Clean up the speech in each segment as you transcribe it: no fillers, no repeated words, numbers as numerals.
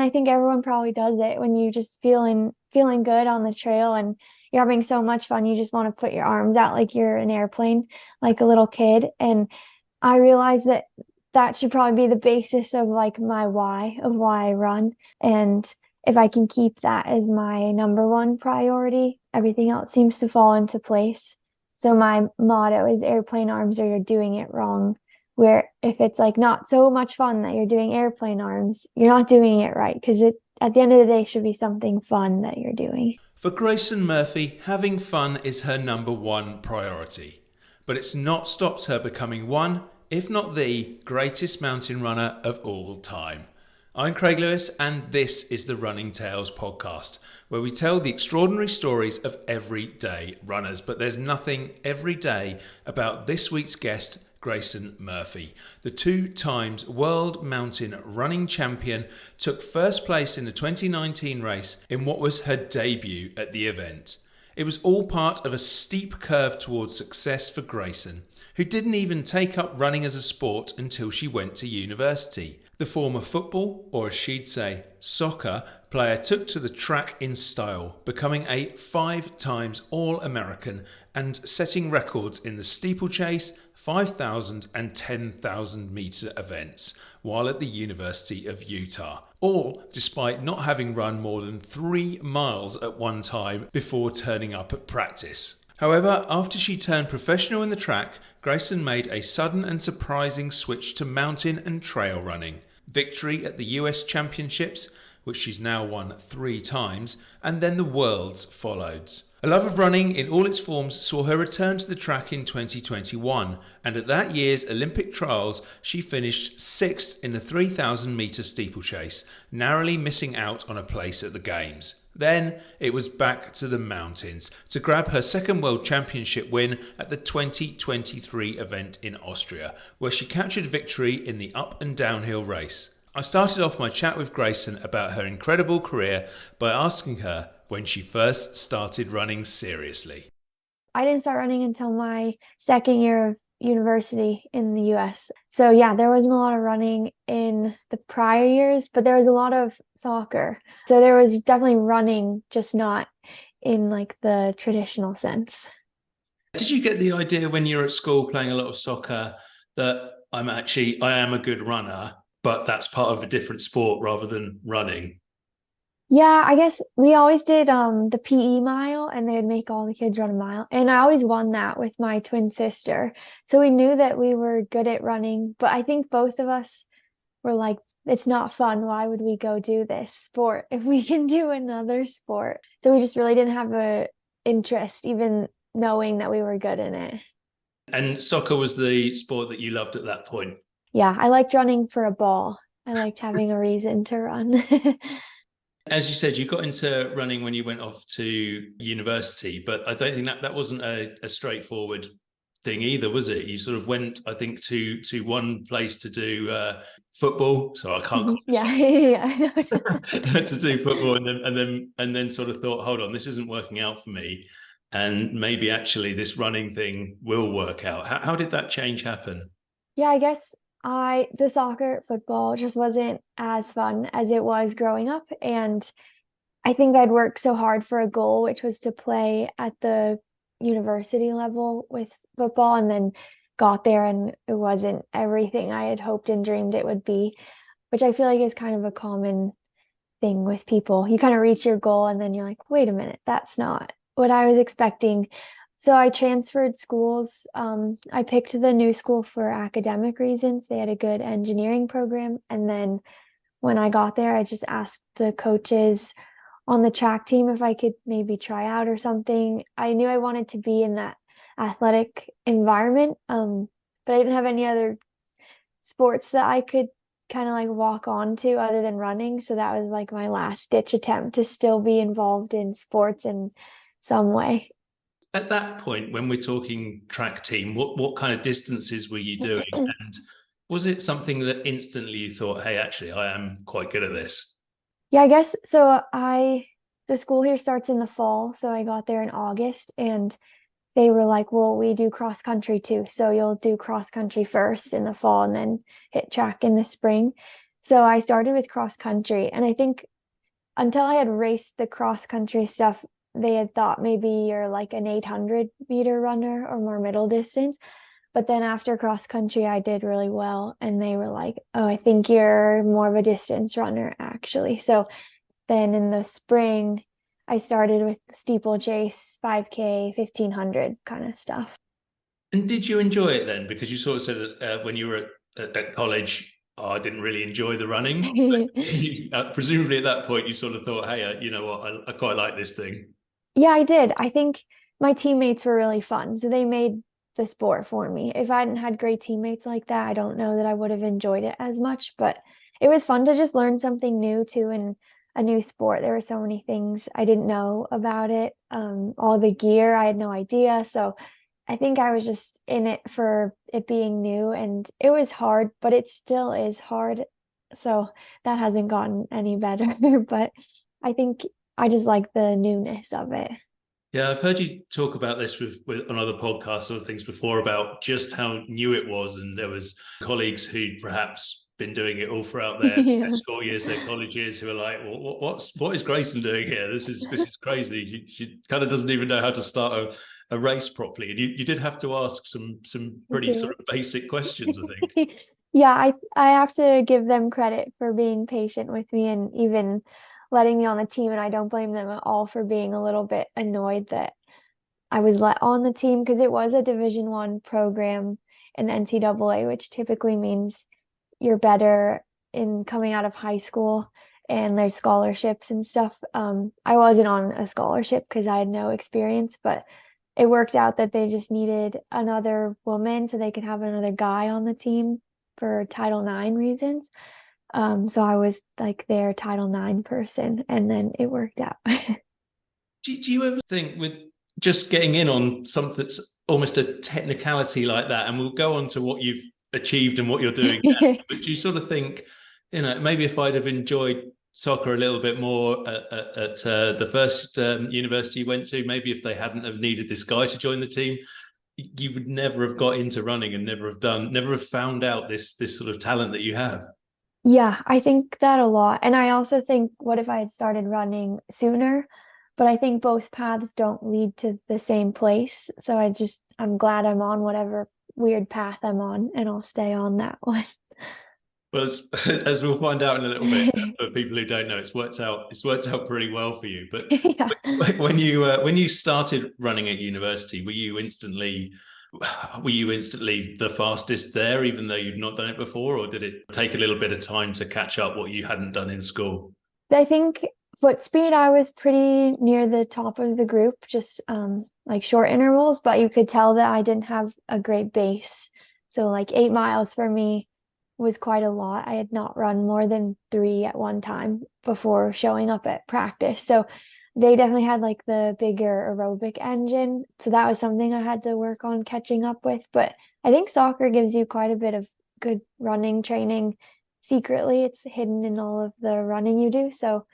I think everyone probably does it when you just feeling good on the trail and you're having so much fun. You just want to put your arms out like you're an airplane, like a little kid. And I realized that that should probably be the basis of like my why of why I run. And if I can keep that as my number one priority, everything else seems to fall into place. So my motto is airplane arms or you're doing it wrong. Where if it's like not so much fun that you're doing airplane arms, you're not doing it right because it at the end of the day should be something fun that you're doing. For Grayson Murphy, having fun is her number one priority. But it's not stopped her becoming one, if not the greatest mountain runner of all time. I'm Craig Lewis, and this is the Running Tales podcast, where we tell the extraordinary stories of everyday runners. But there's nothing everyday about this week's guest, Grayson Murphy. The 2 times world mountain running champion took first place in the 2019 race in what was her debut at the event. It was all part of a steep curve towards success for Grayson, who didn't even take up running as a sport until she went to university. The former football, or as she'd say, soccer, player took to the track in style, becoming a 5 times All-American and setting records in the steeplechase, 5,000 and 10,000 metre events while at the University of Utah, all despite not having run more than 3 miles at one time before turning up at practice. However, after she turned professional in the track, Grayson made a sudden and surprising switch to mountain and trail running. Victory at the US Championships, which she's now won 3 times, and then the Worlds followed. A love of running in all its forms saw her return to the track in 2021, and at that year's Olympic trials she finished 6th in the 3,000 metre steeplechase, narrowly missing out on a place at the Games. Then it was back to the mountains to grab her second World Championship win at the 2023 event in Austria, where she captured victory in the up and downhill race. I started off my chat with Grayson about her incredible career by asking her when she first started running seriously. I didn't start running until my second year of university in the US. So yeah, there wasn't a lot of running in the prior years, but there was a lot of soccer. So there was definitely running, just not in like the traditional sense. Did you get the idea when you were at school playing a lot of soccer that I am a good runner, but that's part of a different sport rather than running? Yeah, I guess we always did the PE mile and they would make all the kids run a mile. And I always won that with my twin sister. So we knew that we were good at running, but I think both of us were like, it's not fun. Why would we go do this sport if we can do another sport? So we just really didn't have a interest, even knowing that we were good in it. And soccer was the sport that you loved at that point. Yeah, I liked running for a ball. I liked having a reason to run. As you said, you got into running when you went off to university, but I don't think that wasn't a straightforward thing either, was it? You sort of went, I think, to one place to do football. So I can't call Yeah, yeah, I know. it to do football, and then sort of thought, hold on, this isn't working out for me, and maybe actually this running thing will work out. How did that change happen? Yeah, I guess the soccer, football just wasn't as fun as it was growing up. And I think I'd worked so hard for a goal, which was to play at the university level with football, and then got there and it wasn't everything I had hoped and dreamed it would be, which I feel like is kind of a common thing with people. You kind of reach your goal and then you're like, wait a minute, that's not what I was expecting. So I transferred schools. I picked the new school for academic reasons. They had a good engineering program. And then when I got there, I just asked the coaches on the track team if I could maybe try out or something. I knew I wanted to be in that athletic environment, but I didn't have any other sports that I could kind of like walk on to other than running. So that was like my last ditch attempt to still be involved in sports in some way. At that point, when we're talking track team, what kind of distances were you doing? And was it something that instantly you thought, hey, actually, I am quite good at this? Yeah, I guess so. The school here starts in the fall, so I got there in August and they were like, well, we do cross country too. So you'll do cross country first in the fall and then hit track in the spring. So I started with cross country, and I think until I had raced the cross country stuff, they had thought maybe you're like an 800-meter runner or more middle distance. But then after cross country, I did really well. And they were like, oh, I think you're more of a distance runner, actually. So then in the spring, I started with steeplechase, 5K, 1500 kind of stuff. And did you enjoy it then? Because you sort of said when you were at college, oh, I didn't really enjoy the running. Presumably at that point, you sort of thought, hey, you know what, I quite like this thing. Yeah, I did. I think my teammates were really fun. So they made the sport for me. If I hadn't had great teammates like that, I don't know that I would have enjoyed it as much, but it was fun to just learn something new too in a new sport. There were so many things I didn't know about it. All the gear, I had no idea. So I think I was just in it for it being new, and it was hard, but it still is hard. So that hasn't gotten any better, but I think I just like the newness of it. Yeah, I've heard you talk about this with on other podcasts or things before about just how new it was, and there was colleagues who'd perhaps been doing it all throughout their Yeah, school years, their college years, who are like, well, what is Grayson doing here? This is crazy. She kind of doesn't even know how to start a race properly, and you did have to ask some I pretty sort did. of basic questions, I think. Yeah, I have to give them credit for being patient with me and even letting me on the team, and I don't blame them at all for being a little bit annoyed that I was let on the team because it was a Division 1 program in the NCAA, which typically means you're better in coming out of high school and there's scholarships and stuff. I wasn't on a scholarship because I had no experience, but it worked out that they just needed another woman so they could have another guy on the team for Title IX reasons. So I was like their Title IX person, and then it worked out. Do you ever think with just getting in on something that's almost a technicality like that, and we'll go on to what you've achieved and what you're doing now, but do you sort of think, you know, maybe if I'd have enjoyed soccer a little bit more at the first university you went to, maybe if they hadn't have needed this guy to join the team, you would never have got into running and never have found out this sort of talent that you have. Yeah, I think that a lot. And I also think, what if I had started running sooner? But I think both paths don't lead to the same place. So I'm glad I'm on whatever weird path I'm on, and I'll stay on that one. Well, as we'll find out in a little bit, for people who don't know, it's worked out pretty well for you. But Yeah. when you started running at university, were you instantly the fastest there, even though you'd not done it before, or did it take a little bit of time to catch up what you hadn't done in school? I think foot speed, I was pretty near the top of the group, just like short intervals, but you could tell that I didn't have a great base. So like 8 miles for me was quite a lot. I had not run more than three at one time before showing up at practice. So they definitely had like the bigger aerobic engine. So that was something I had to work on catching up with. But I think soccer gives you quite a bit of good running training secretly. It's hidden in all of the running you do. So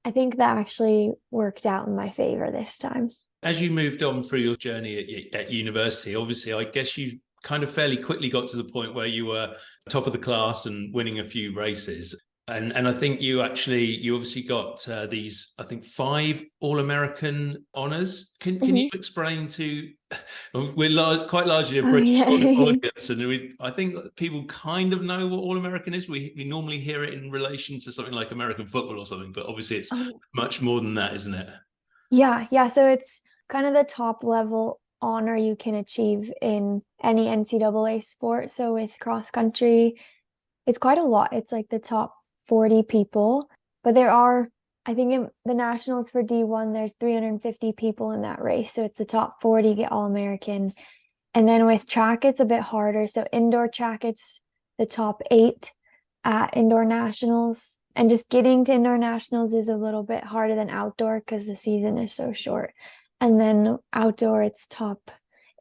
I think that actually worked out in my favor this time. As you moved on through your journey at university, obviously, I guess you kind of fairly quickly got to the point where you were top of the class and winning a few races. And I think you obviously got these, I think, 5 All-American honors. Can you Mhm. explain to we're quite largely a Oh, British yeah. audience, and I think people kind of know what All-American is. We normally hear it in relation to something like American football or something, but obviously it's Oh, much more than that, isn't it? yeah. Yeah. So it's kind of the top level honor you can achieve in any NCAA sport. So with cross country, it's quite a lot. It's like the top 40 people, but there are, I think in the nationals for D1, there's 350 people in that race. So it's the top 40 get All-American. And then with track, it's a bit harder. So indoor track, it's the top 8 at indoor nationals. And just getting to indoor nationals is a little bit harder than outdoor because the season is so short. And then outdoor, it's top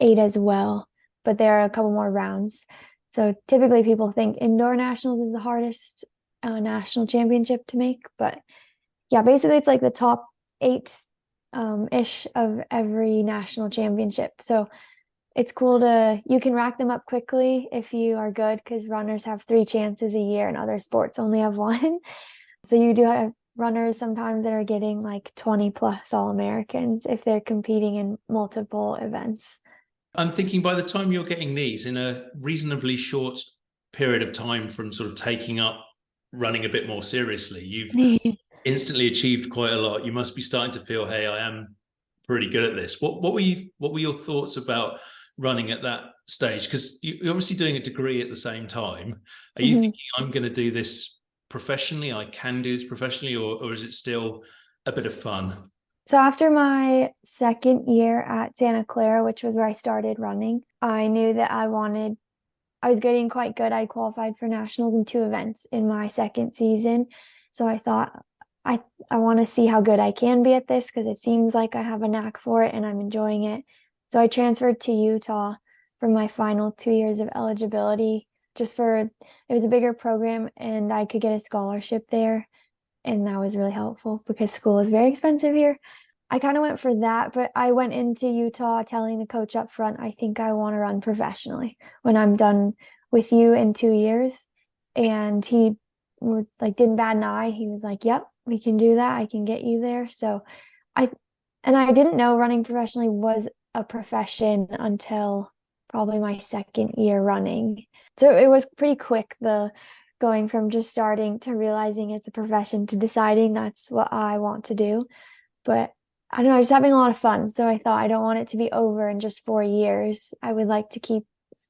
8 as well, but there are a couple more rounds. So typically people think indoor nationals is the hardest national championship to make. But yeah, basically it's like the top 8 ish of every national championship. So it's cool to you can rack them up quickly if you are good because runners have 3 chances a year and other sports only have one. So you do have runners sometimes that are getting like 20 plus All-Americans if they're competing in multiple events. I'm thinking by the time you're getting these in a reasonably short period of time from sort of taking up running a bit more seriously, you've instantly achieved quite a lot. You must be starting to feel, hey, I am pretty good at this. What were your thoughts about running at that stage? Because you're obviously doing a degree at the same time. Are you thinking I'm going to do this professionally? I can do this professionally, or is it still a bit of fun? So after my second year at Santa Clara, which was where I started running, I knew that I was getting quite good. I qualified for nationals in 2 events in my second season. So I thought I I want to see how good I can be at this because it seems like I have a knack for it and I'm enjoying it. So I transferred to Utah for my final 2 years of eligibility, just for it was a bigger program and I could get a scholarship there. And that was really helpful because school is very expensive here. I kind of went for that, but I went into Utah telling the coach up front, I think I want to run professionally when I'm done with you in 2 years. And he was like, didn't bat an eye. He was like, yep, we can do that. I can get you there. So I, and I didn't know running professionally was a profession until probably my second year running. So it was pretty quick, the going from just starting to realizing it's a profession to deciding that's what I want to do. But I don't know, I was having a lot of fun. So I thought I don't want it to be over in just 4 years. I would like to keep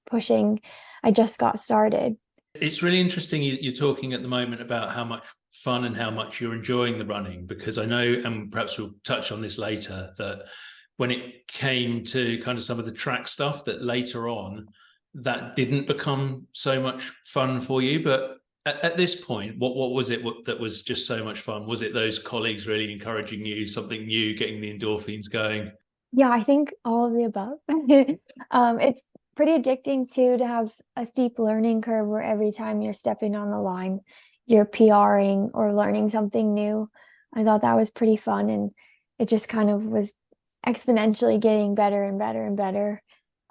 pushing. I just got started. It's really interesting you're talking at the moment about how much fun and how much you're enjoying the running, because I know, and perhaps we'll touch on this later, that when it came to kind of some of the track stuff, that later on that didn't become so much fun for you. But at this point, what was it that was just so much fun? Was it those colleagues really encouraging you, something new, getting the endorphins going? Yeah, I think all of the above. It's pretty addicting too to have a steep learning curve where every time you're stepping on the line, you're PRing or learning something new. I thought that was pretty fun and it just kind of was exponentially getting better and better and better.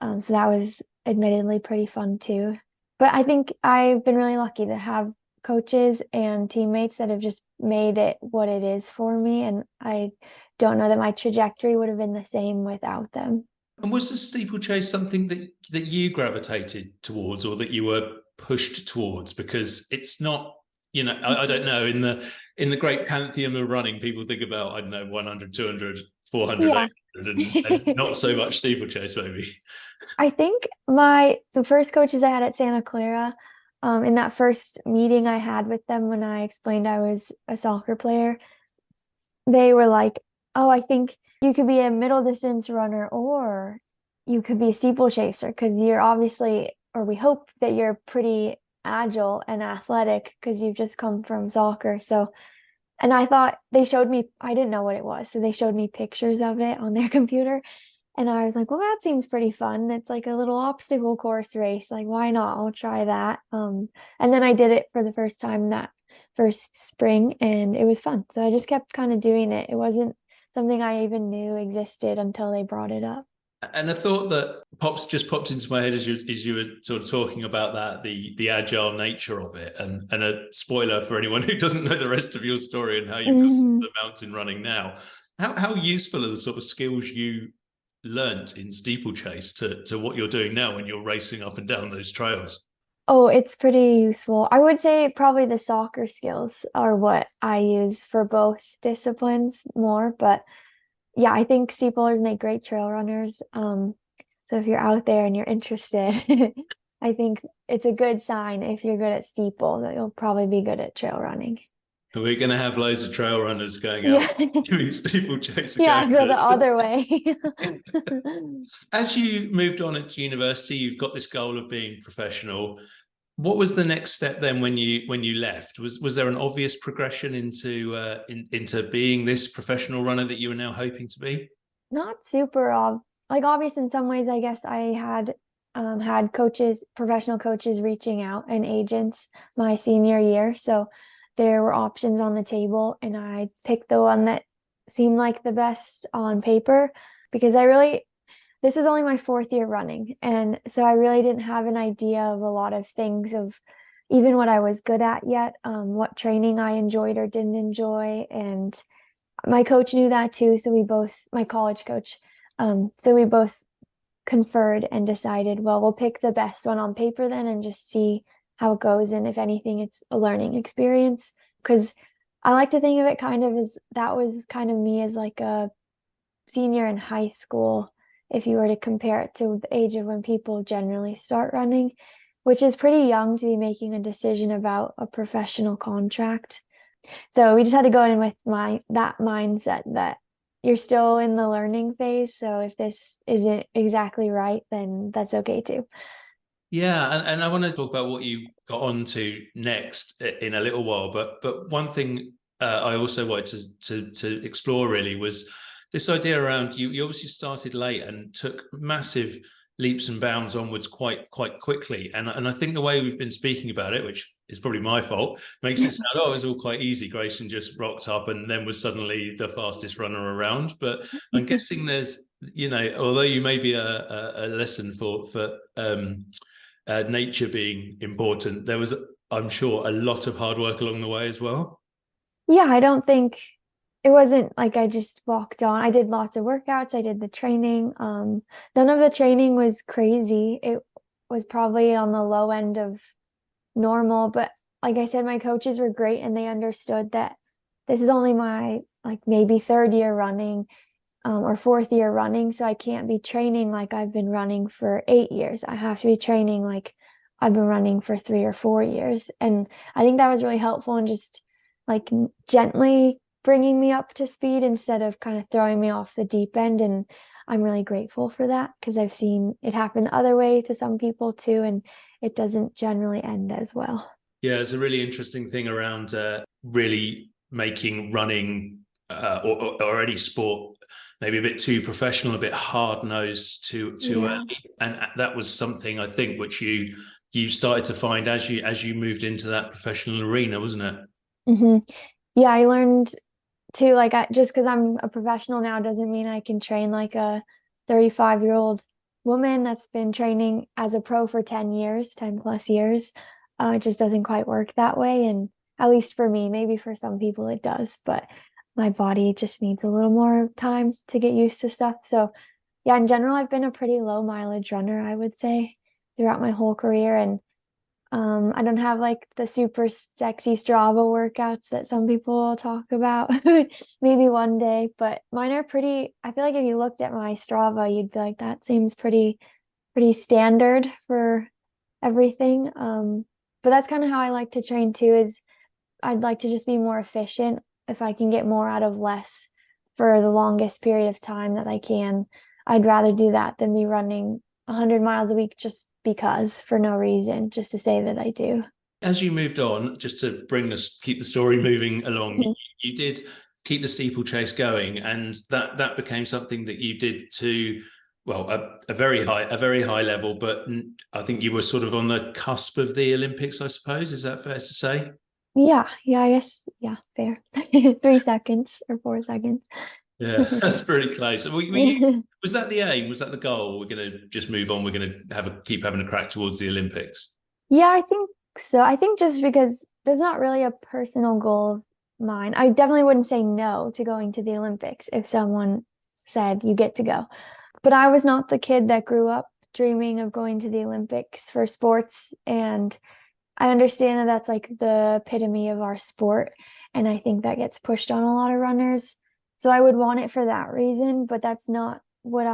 So that was admittedly pretty fun too. But I think I've been really lucky to have coaches and teammates that have just made it what it is for me. And I don't know that my trajectory would have been the same without them. And was the steeplechase something that you gravitated towards, or that you were pushed towards? Because it's not, I don't know, in the great pantheon of running, people think about, I don't know, 100, 200, 400, Yeah. 800, and not so much steeplechase, maybe. I think the first coaches I had at Santa Clara, in that first meeting I had with them when I explained I was a soccer player, they were like, "Oh, I think you could be a middle distance runner or you could be a steeplechaser because you're obviously, or we hope that you're pretty agile and athletic because you've just come from soccer." So, and I thought they showed me, I didn't know what it was. So they showed me pictures of it on their computer. And I was like, well, that seems pretty fun. It's like a little obstacle course race. Like, why not? I'll try that. And then I did it for the first time that first spring and it was fun. So I just kept kind of doing it. It wasn't something I even knew existed until they brought it up. And a thought that popped into my head as you were sort of talking about that, the agile nature of it, and a spoiler for anyone who doesn't know the rest of your story and how you've got Mhm. the mountain running now. How useful are the sort of skills you learnt in steeplechase to what you're doing now when you're racing up and down those trails? Oh, it's pretty useful. I would say probably the soccer skills are what I use for both disciplines more, but yeah, I think steeplers make great trail runners. So if you're out there and you're interested, I think it's a good sign if you're good at steeple that you'll probably be good at trail running. We're going to have loads of trail runners going out Yeah. doing steeplechase Yeah, again. I go the other way. As you moved on at university, you've got this goal of being professional. What was the next step then when you left? Was there an obvious progression into being this professional runner that you were now hoping to be? Not super like obvious in some ways, I guess I had coaches, professional coaches reaching out and agents my senior year. So there were options on the table and I picked the one that seemed like the best on paper because this is only my fourth year running. And so I really didn't have an idea of a lot of things of even what I was good at yet, what training I enjoyed or didn't enjoy. And my coach knew that too. So we both, my college coach, so we both conferred and decided, well, we'll pick the best one on paper then and just see how it goes. And if anything, it's a learning experience. Because I like to think of it kind of as that was kind of me as like a senior in high school, if you were to compare it to the age of when people generally start running, which is pretty young to be making a decision about a professional contract. So we just had to go in with that mindset that you're still in the learning phase. So if this isn't exactly right, then that's okay too. Yeah, and I want to talk about what you got on to next in a little while, but one thing I also wanted to explore really was this idea around you obviously started late and took massive leaps and bounds onwards quite quickly. And I think the way we've been speaking about it, which is probably my fault, makes it sound, oh, it was all quite easy. Grayson just rocked up and then was suddenly the fastest runner around. But I'm guessing there's, although you may be a lesson for nature being important, there was, I'm sure, a lot of hard work along the way as well. Yeah, I don't think it wasn't like I just walked on. I did lots of workouts. I did the training. None of the training was crazy. It was probably on the low end of normal, but like I said, my coaches were great and they understood that this is only my like maybe third year running, or fourth year running. So I can't be training like I've been running for 8 years. I have to be training like I've been running for 3 or 4 years. And I think that was really helpful in just like gently bringing me up to speed instead of kind of throwing me off the deep end. And I'm really grateful for that because I've seen it happen the other way to some people too. And it doesn't generally end as well. Yeah, it's a really interesting thing around really making running or any sport maybe a bit too professional, a bit hard nosed too Yeah. early, and that was something I think which you started to find as you moved into that professional arena, wasn't it? Hmm. Yeah, I learned to like just because I'm a professional now doesn't mean I can train like a 35-year-old woman that's been training as a pro for 10 years, 10 plus years. It just doesn't quite work that way. And at least for me, maybe for some people it does, but my body just needs a little more time to get used to stuff. So yeah, in general, I've been a pretty low mileage runner, I would say, throughout my whole career. And I don't have like the super sexy Strava workouts that some people talk about. Maybe one day, but mine are pretty, I feel like if you looked at my Strava, you'd be like, that seems pretty standard for everything. But that's kind of how I like to train too, is I'd like to just be more efficient if I can get more out of less for the longest period of time that I can. I'd rather do that than be running 100 miles a week just because for no reason, just to say that I do. As you moved on, just to keep the story moving along, you did keep the steeplechase going, and that became something that you did to, well, a very high level. But I think you were sort of on the cusp of the Olympics, I suppose. Is that fair to say? Yeah, I guess, yeah, fair. 3 seconds or 4 seconds. Yeah, that's pretty close. Was that the aim? Was that the goal? We're going to just move on. We're going to keep having a crack towards the Olympics. Yeah, I think so. I think just because there's not really a personal goal of mine. I definitely wouldn't say no to going to the Olympics if someone said you get to go. But I was not the kid that grew up dreaming of going to the Olympics for sports. And I understand that that's like the epitome of our sport. And I think that gets pushed on a lot of runners. So I would want it for that reason, but that's not why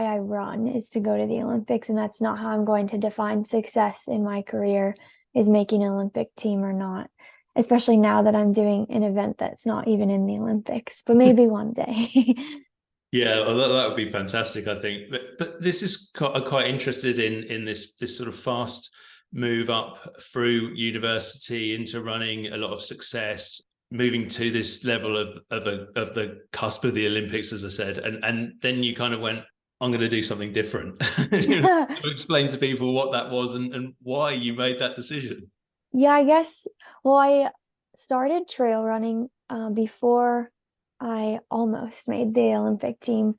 I run, is to go to the Olympics. And that's not how I'm going to define success in my career, is making an Olympic team or not, especially now that I'm doing an event that's not even in the Olympics, but maybe one day. Yeah, well, that would be fantastic, I think. But this is I'm quite interested in this sort of fast move up through university into running, a lot of success, moving to this level of the cusp of the Olympics, as I said, and then you kind of went, I'm going to do something different. Explain to people what that was and why you made that decision. Yeah, I guess. Well, I started trail running before I almost made the Olympic team,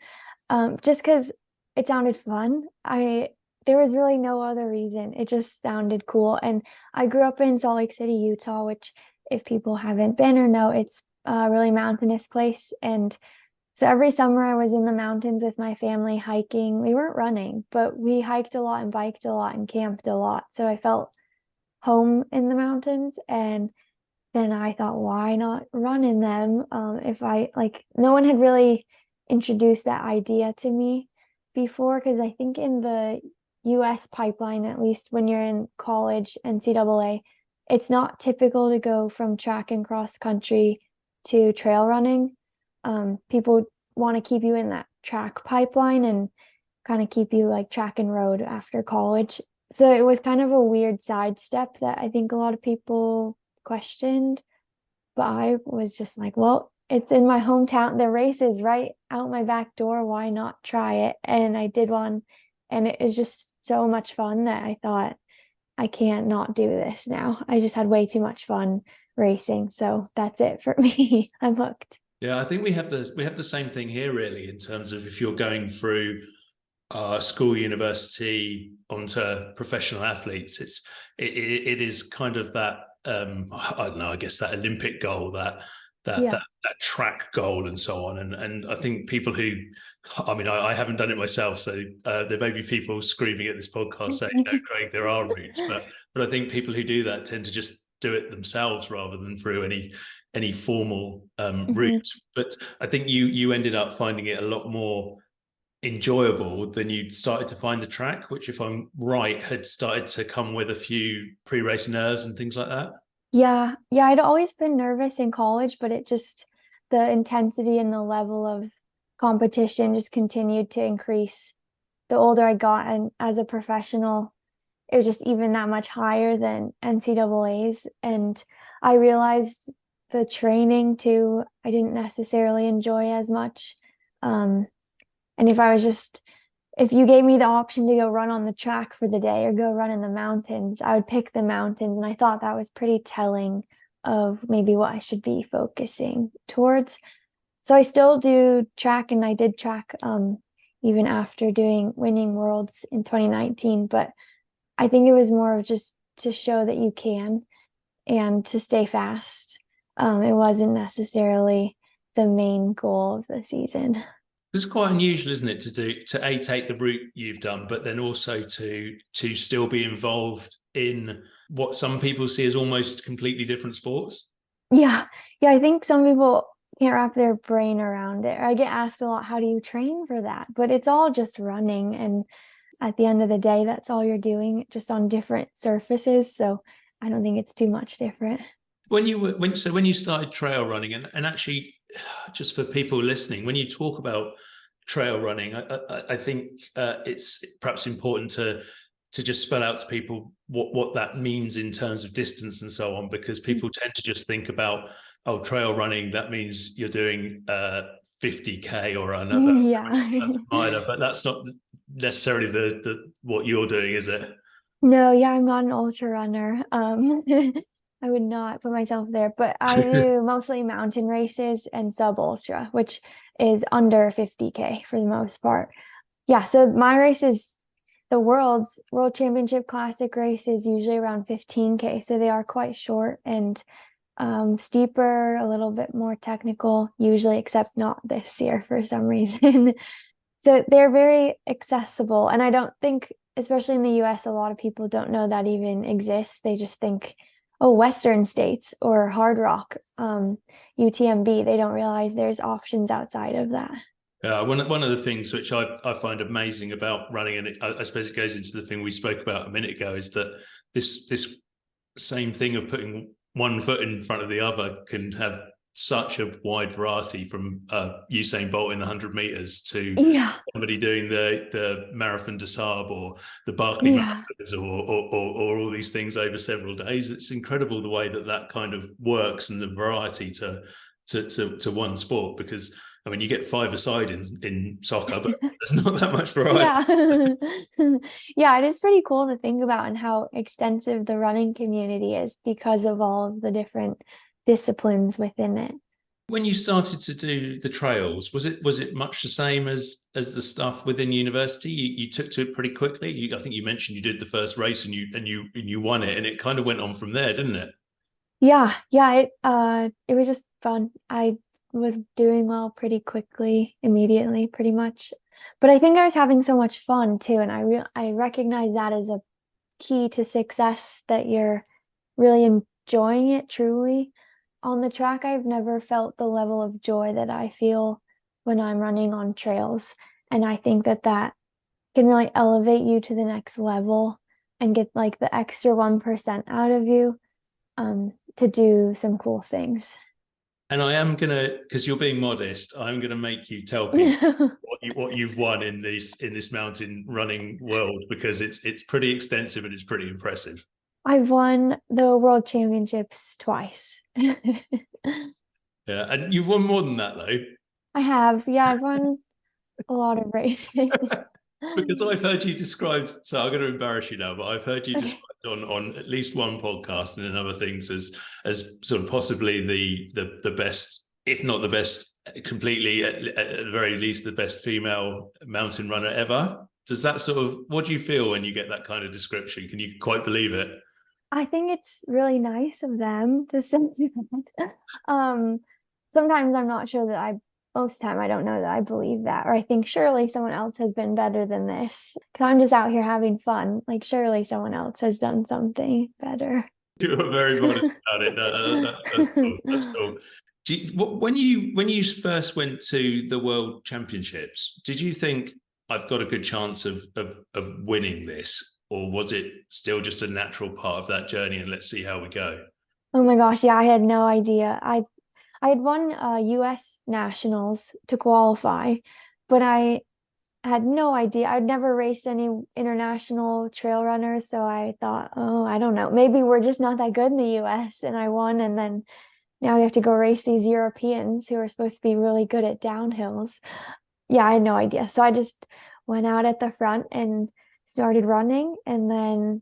just because it sounded fun. I There was really no other reason. It just sounded cool. And I grew up in Salt Lake City, Utah, which if people haven't been or know, it's a really mountainous place. And so every summer I was in the mountains with my family hiking. We weren't running, but we hiked a lot and biked a lot and camped a lot. So I felt home in the mountains. And then I thought, why not run in them? If I like, no one had really introduced that idea to me before, because I think in the US pipeline, at least when you're in college, NCAA, it's not typical to go from track and cross country to trail running. People want to keep you in that track pipeline and kind of keep you like track and road after college. So it was kind of a weird sidestep that I think a lot of people questioned. But I was just like, well, it's in my hometown. The race is right out my back door. Why not try it? And I did one, and it is just so much fun that I thought, I can't not do this now. I just had way too much fun racing. So that's it for me. I'm hooked. Yeah, I think we have the same thing here really in terms of if you're going through school, university onto professional athletes, it is kind of that I don't know, I guess that Olympic goal, Yeah. that track goal and so on. And I think people who, I mean, I haven't done it myself, so there may be people screaming at this podcast saying, "No, Craig, there are routes," but I think people who do that tend to just do it themselves rather than through any formal Mhm. route. But I think you ended up finding it a lot more enjoyable than you'd started to find the track, which, if I'm right, had started to come with a few pre-race nerves and things like that. Yeah. Yeah. I'd always been nervous in college, but it just, the intensity and the level of competition just continued to increase the older I got. And as a professional, it was just even that much higher than NCAA's. And I realized the training too, I didn't necessarily enjoy as much. Um, and if you gave me the option to go run on the track for the day or go run in the mountains, I would pick the mountains. And I thought that was pretty telling of maybe what I should be focusing towards. So I still do track, and I did track even after doing winning worlds in 2019, but I think it was more of just to show that you can and to stay fast. It wasn't necessarily the main goal of the season. It's quite unusual, isn't it, to take the route you've done, but then also to still be involved in what some people see as almost completely different sports. Yeah. Yeah, I think some people can't wrap their brain around it. I get asked a lot, how do you train for that? But it's all just running. And at the end of the day, that's all you're doing, just on different surfaces. So I don't think it's too much different. When you started trail running, and actually, just for people listening, when you talk about trail running, I think it's perhaps important to just spell out to people what that means in terms of distance and so on, because people tend to just think about, oh, trail running, that means you're doing 50K or another Yeah. miler, but that's not necessarily the what you're doing, is it? No, yeah, I'm not an ultra runner. I would not put myself there, but I do mostly mountain races and sub ultra, which is under 50K for the most part. Yeah, so my race is the world championship classic race is usually around 15K, so they are quite short and steeper, a little bit more technical, usually, except not this year for some reason. So they're very accessible. And I don't think, especially in the US, a lot of people don't know that even exists. They just think, oh, Western states or Hard Rock, UTMB. They don't realize there's options outside of that. One of the things which I find amazing about running, and I suppose it goes into the thing we spoke about a minute ago, is that this same thing of putting one foot in front of the other can have such a wide variety, from Usain Bolt in the 100 meters to Yeah, somebody doing the Marathon des Sables or the Barkley yeah, Marathons, or all these things over several days. It's incredible the way that kind of works, and the variety to one sport, because I mean, you get five-a-side in soccer, but there's not that much variety. yeah. Yeah, it is pretty cool to think about and how extensive the running community is because of all of the different disciplines within it. When you started to do the trails, was it much the same as the stuff within university? You took to it pretty quickly. I think you mentioned you did the first race and you won it, and it kind of went on from there, didn't it? Yeah, it was just fun. I was doing well pretty quickly, immediately, pretty much. But I think I was having so much fun too, and I recognize that as a key to success, that you're really enjoying it truly. On the track, I've never felt the level of joy that I feel when I'm running on trails. And I think that that can really elevate you to the next level and get like the extra 1% out of you, to do some cool things. And I am gonna, because you're being modest, I'm gonna make you tell people what you've won in this mountain running world, because it's pretty extensive and it's pretty impressive. I've won the world championships twice. Yeah, and you've won more than that though. I have, yeah, I've won a lot of races. Because I've heard you described, so I'm going to embarrass you now, but I've heard you Okay. described on at least one podcast and in other things as sort of possibly the best, if not the best, completely at the very least the best female mountain runner ever. Does that sort of, what do you feel when you get that kind of description? Can you quite believe it? I think it's really nice of them to send me that. Sometimes I'm not sure that most of the time I don't know that I believe that, or I think surely someone else has been better than this. Because I'm just out here having fun. Like surely someone else has done something better. You were very modest about it. That's cool. That's cool. When you first went to the World Championships, did you think I've got a good chance of winning this, or was it still just a natural part of that journey and let's see how we go? Oh my gosh, yeah, I had no idea. I had won US nationals to qualify, but I had no idea. I'd never raced any international trail runners, so I thought, oh, I don't know. Maybe we're just not that good in the US. And I won, and then now we have to go race these Europeans who are supposed to be really good at downhills. Yeah, I had no idea. So I just went out at the front and started running, and then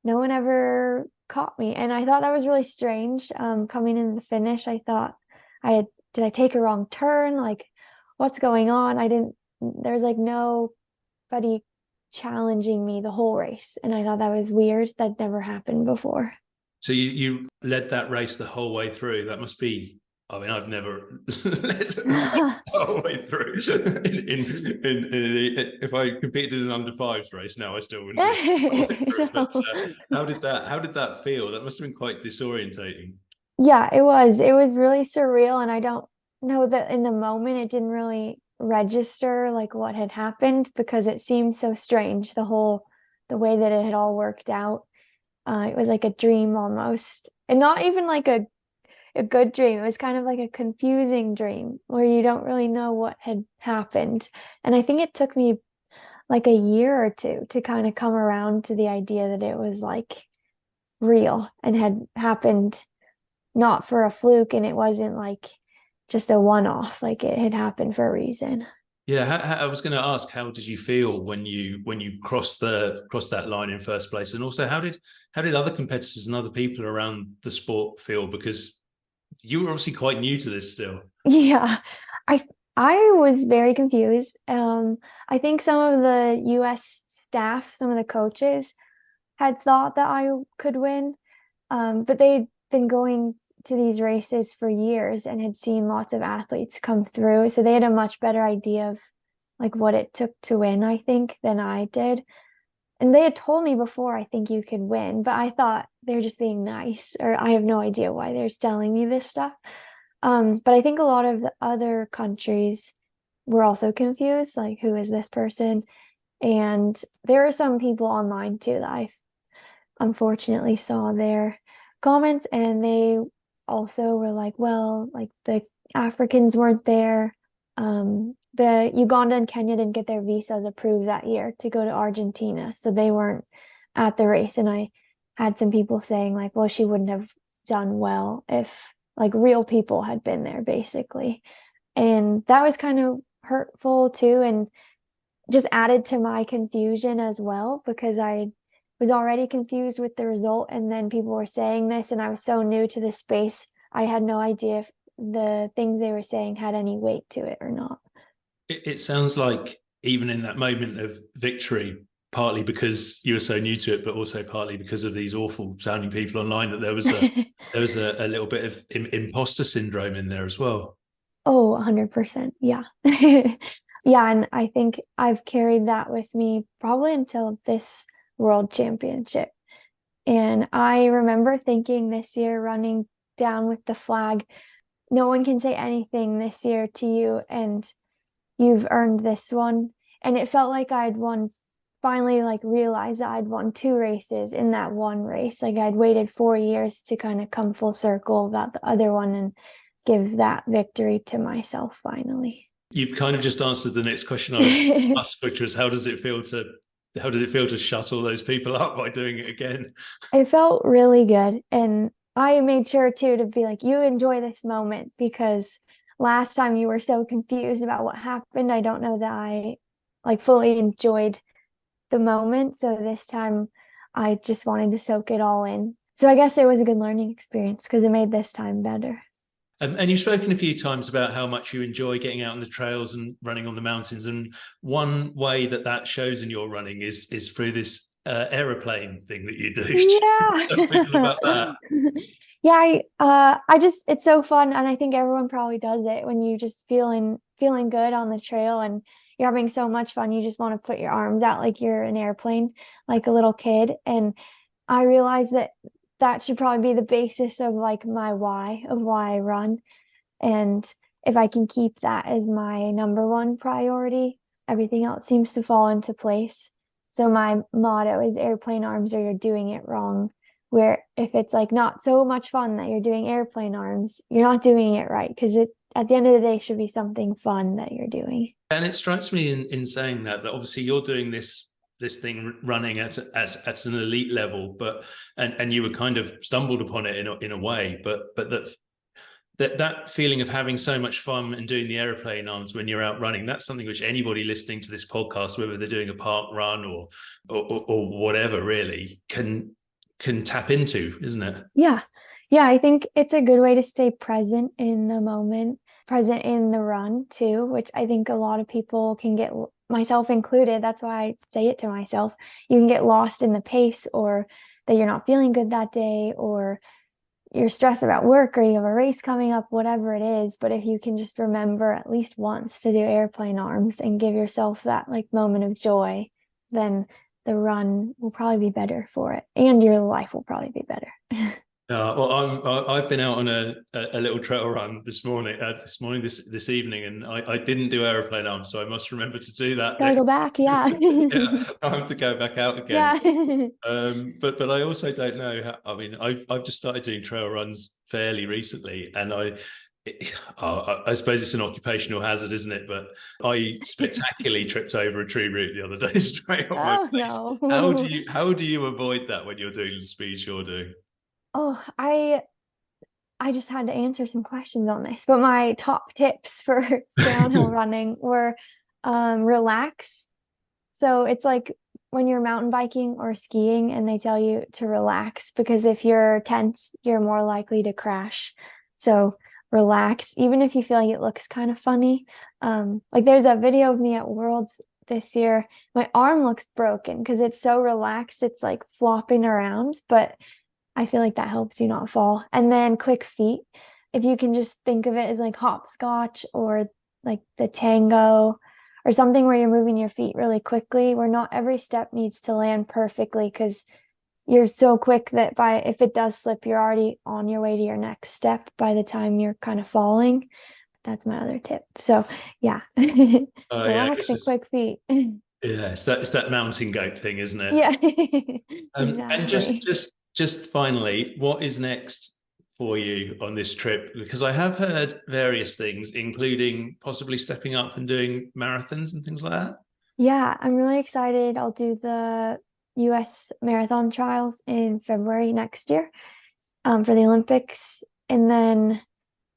no one ever caught me. And I thought that was really strange. Coming in the finish, I thought did I take a wrong turn? Like, what's going on? There's like nobody challenging me the whole race. And I thought that was weird. That never happened before. So you led that race the whole way through. That must be. I mean, I've never led a race the whole way through. If I competed in an under fives race now, I still wouldn't do it the whole way through. But No. how did that feel? That must have been quite disorientating. Yeah, it was. It was really surreal. And I don't know that in the moment it didn't really register like what had happened because it seemed so strange, the way that it had all worked out. It was like a dream almost. And not even like a good dream. It was kind of like a confusing dream where you don't really know what had happened. And I think it took me like a year or two to kind of come around to the idea that it was like real and had happened not for a fluke, and it wasn't like just a one-off, like it had happened for a reason. Yeah, I was going to ask, how did you feel when you crossed that line in first place, and also how did other competitors and other people around the sport feel? Because you were obviously quite new to this still. Yeah. I I was very confused. I think some of the US staff, some of the coaches had thought that I could win. But they'd been going to these races for years and had seen lots of athletes come through. So they had a much better idea of like what it took to win, I think, than I did. And they had told me before, I think you could win, but I thought they were just being nice, or I have no idea why they're telling me this stuff. But I think a lot of the other countries were also confused, like, who is this person? And there are some people online too that I unfortunately saw their comments, and they also were like, well, like the Africans weren't there. The Uganda and Kenya didn't get their visas approved that year to go to Argentina, so they weren't at the race. And I had some people saying like, well, she wouldn't have done well if like real people had been there, basically. And that was kind of hurtful too, and just added to my confusion as well, because I was already confused with the result, and then people were saying this, and I was so new to the space. I had no idea if the things they were saying had any weight to it or not. It sounds like even in that moment of victory, partly because you were so new to it, but also partly because of these awful sounding people online, that there was a little bit of imposter syndrome in there as well. Oh, 100%. Yeah. Yeah, and I think I've carried that with me probably until this world championship. And I remember thinking this year running down with the flag, no one can say anything this year to you, and you've earned this one. And it felt like I'd won, finally, like realized that I'd won two races in that one race. Like I'd waited 4 years to kind of come full circle about the other one and give that victory to myself finally. You've kind of just answered the next question I was going to ask, which was how did it feel to shut all those people up by doing it again? It felt really good. And I made sure too to be like, you enjoy this moment because last time you were so confused about what happened. I don't know that I like fully enjoyed the moment. So this time I just wanted to soak it all in. So I guess it was a good learning experience because it made this time better. And you've spoken a few times about how much you enjoy getting out on the trails and running on the mountains. And one way that that shows in your running is through this aeroplane thing that you do. Tell people Yeah. about that. Yeah, I just it's so fun, and I think everyone probably does it when you just feeling good on the trail and you're having so much fun. You just want to put your arms out like you're an airplane, like a little kid. And I realized that that should probably be the basis of like my why of why I run. And if I can keep that as my number one priority, everything else seems to fall into place. So my motto is airplane arms or you're doing it wrong. Where if it's like not so much fun that you're doing airplane arms, you're not doing it right because it at the end of the day should be something fun that you're doing. And it strikes me in saying that obviously you're doing this thing running at an elite level, but and you were kind of stumbled upon it in a way, but that feeling of having so much fun and doing the aeroplane arms when you're out running, that's something which anybody listening to this podcast, whether they're doing a park run or whatever, really can tap into, isn't it? Yeah. Yeah, I think it's a good way to stay present in the moment, present in the run too, which I think a lot of people can get, myself included. That's why I say it to myself. You can get lost in the pace or that you're not feeling good that day or you're stressed about work or you have a race coming up, whatever it is. But if you can just remember at least once to do airplane arms and give yourself that like moment of joy, then the run will probably be better for it and your life will probably be better. Well, I've been out on a little trail run this evening, and I didn't do aeroplane arms, so I must remember to do that Gotta next. go back, yeah. Yeah, I have to go back out again. Yeah. But I also don't know how. I mean, I've just started doing trail runs fairly recently, and I suppose it's an occupational hazard, isn't it? But I spectacularly tripped over a tree root the other day straight on my Oh face. no. How do you avoid that when you're doing the speed you're doing? Oh, I just had to answer some questions on this, but my top tips for downhill running were relax. So it's like when you're mountain biking or skiing and they tell you to relax because if you're tense, you're more likely to crash. So relax, even if you feel like it looks kind of funny. Like there's a video of me at Worlds this year. My arm looks broken because it's so relaxed, it's like flopping around, but I feel like that helps you not fall. And then quick feet. If you can just think of it as like hopscotch or like the tango or something where you're moving your feet really quickly, where not every step needs to land perfectly because you're so quick that by if it does slip, you're already on your way to your next step by the time you're kind of falling. That's my other tip. So yeah, Oh yeah, relax and quick feet. yeah, it's that mountain goat thing, isn't it? Yeah, And exactly. just finally, what is next for you on this trip? Because I have heard various things, including possibly stepping up and doing marathons and things like that. Yeah, I'm really excited. I'll do the US marathon trials in February next year, for the Olympics. And then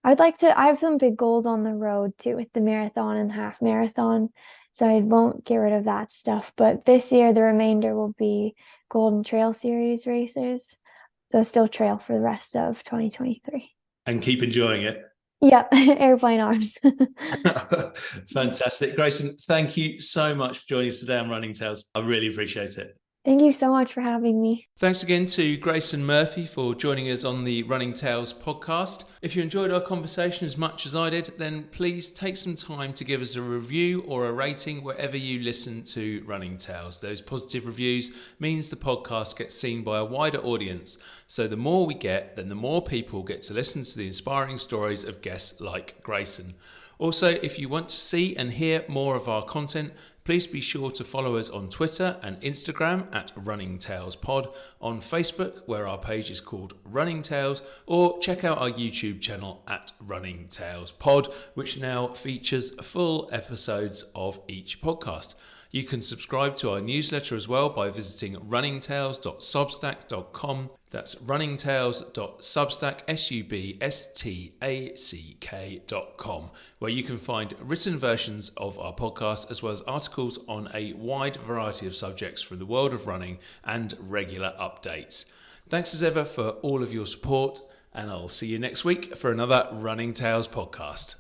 I have some big goals on the road too with the marathon and half marathon. So I won't get rid of that stuff. But this year, the remainder will be Golden Trail Series races. So still trail for the rest of 2023. And keep enjoying it. Yep, airplane arms. Fantastic. Grayson, thank you so much for joining us today on Running Tales. I really appreciate it. Thank you so much for having me. Thanks again to Grayson Murphy for joining us on the Running Tales podcast. If you enjoyed our conversation as much as I did, then please take some time to give us a review or a rating wherever you listen to Running Tales. Those positive reviews means the podcast gets seen by a wider audience. So the more we get, then the more people get to listen to the inspiring stories of guests like Grayson. Also, if you want to see and hear more of our content, please be sure to follow us on Twitter and Instagram at Running Tales Pod, on Facebook, where our page is called Running Tales, or check out our YouTube channel at Running Tales Pod, which now features full episodes of each podcast. You can subscribe to our newsletter as well by visiting runningtales.substack.com. That's runningtales.substack.com, where you can find written versions of our podcast as well as articles on a wide variety of subjects from the world of running and regular updates. Thanks as ever for all of your support, and I'll see you next week for another Running Tales podcast.